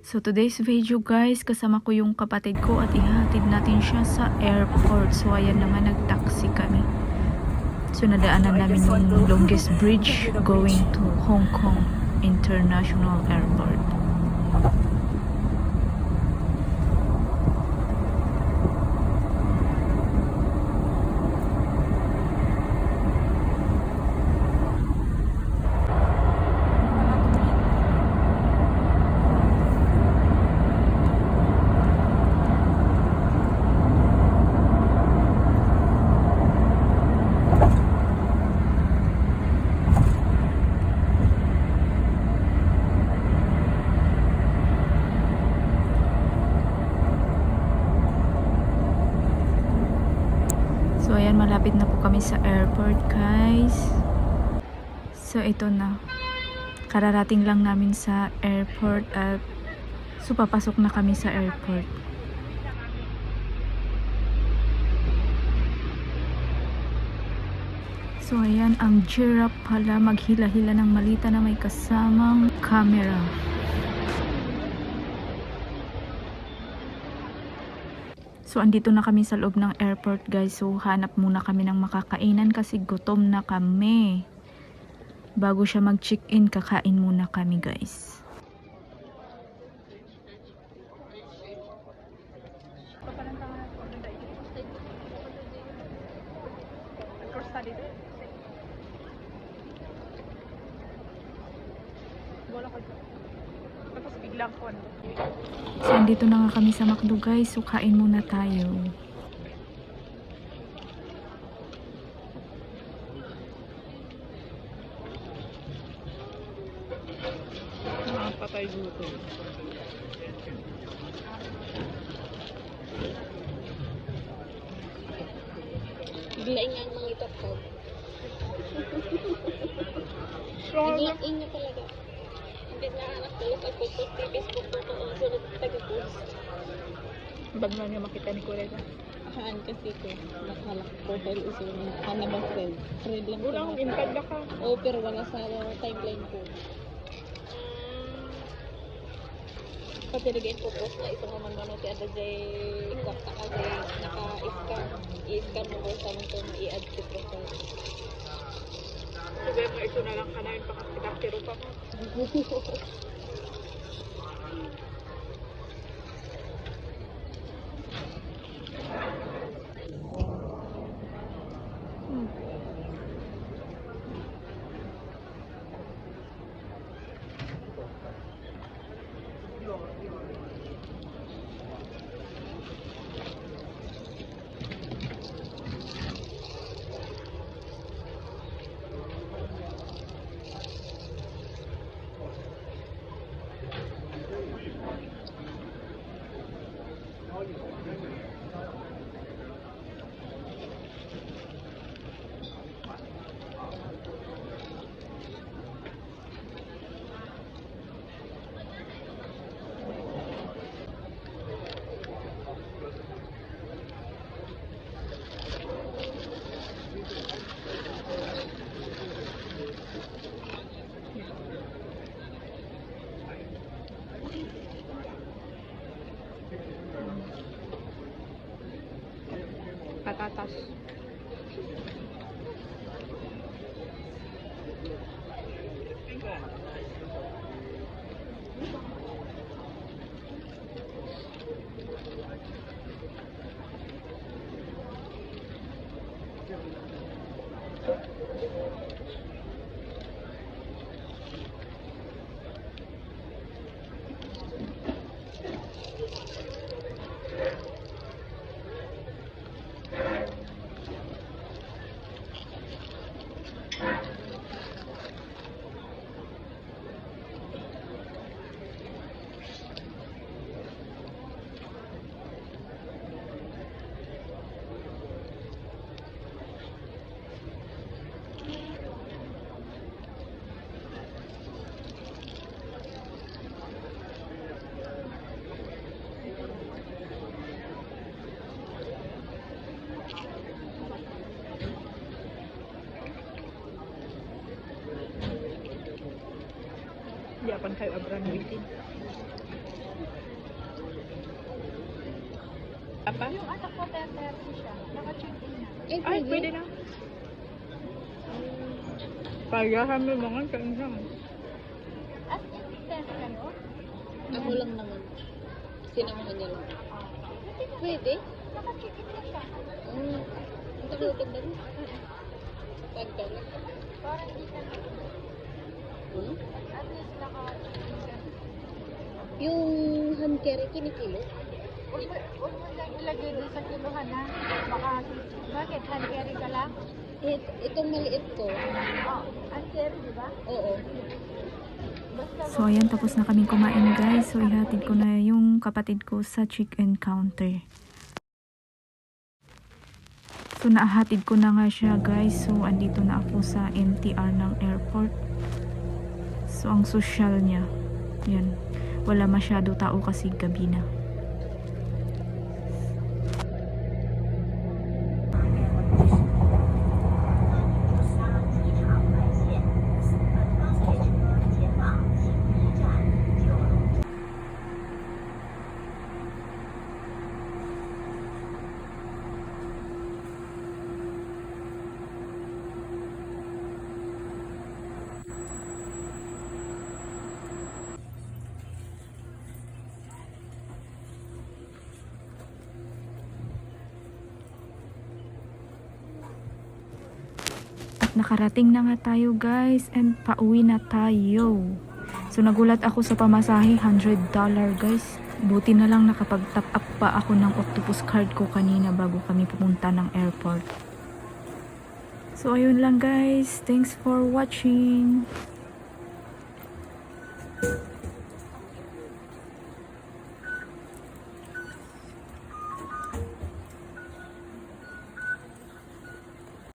So today's video guys, kasama ko yung kapatid ko at ihahatid natin siya sa airport. So ayan naman, nag-taxi kami. So nadaanan namin yung longest bridge going to Hong Kong International Airport. So ayan, malapit na po kami sa airport guys. So ito na, kararating lang namin sa airport at so papasok na kami sa airport. So ayan, ang giraffe pala maghila-hila ng malita na may kasamang camera. So andito na kami sa loob ng airport guys. So hanap muna kami ng makakainan kasi gutom na kami. Bago siya mag-check-in, kakain muna kami guys. So andito na nga kami sa McDo guys. So kain muna tayo. Patay gutom. Biglain nga ang mga itatag. Biglain niya talaga. Hindi na anak tulos at post sa Facebook ko kung sunod taga-post. Bag na niya makita ni Kurega. Haan kasi ko. Nakalak profile uso ng hanabang friend. Friend lang ko. Unang intag na ka. Oo, pero wala sa timeline ko. Pati nag-in po post na isang naman gano'n ti ada jay ikwakta ka jay naka-scan. I-scan mo ko sa mga ito na i-add sa profile. Sabi mo, ito na lang ka na yung pakakitapiro pa mo. Patatas. Yapan kayo abran waiting. Apa? Yung anak ko, 10:30 siya. Naka-check-in na. Ay, pwede na. Kaya kami mga kainsan. As in, 10 kayo? Ako lang naman. Sinamahan niya lang. Pwede? Naka-check-in na siya. Ang tagalog na rin. Tagal. Parang hindi ka na. Hmm? At least naka-check-in ka. Yung hand carry, kinikilo? Huwag mo lang ilagay doon sa kiluhan ha. Baka, bakit? Hand carry ka lang? Itong maliit ko. Oo. Hand carry, di ba? Oo. Basta So ayan, tapos na kaming kumain guys. So ihatid ko na yung kapatid ko sa chicken counter. So naahatid ko na nga siya guys. So andito na ako sa MTR ng airport. So ang social niya. Yan. Wala masyado tao kasi gabi na. Nakarating na nga tayo guys and pauwi na tayo. So nagulat ako sa pamasahe, $100 guys. Buti na lang nakapag-top up pa ako ng octopus card ko kanina bago kami pumunta ng airport. So ayun lang guys. Thanks for watching.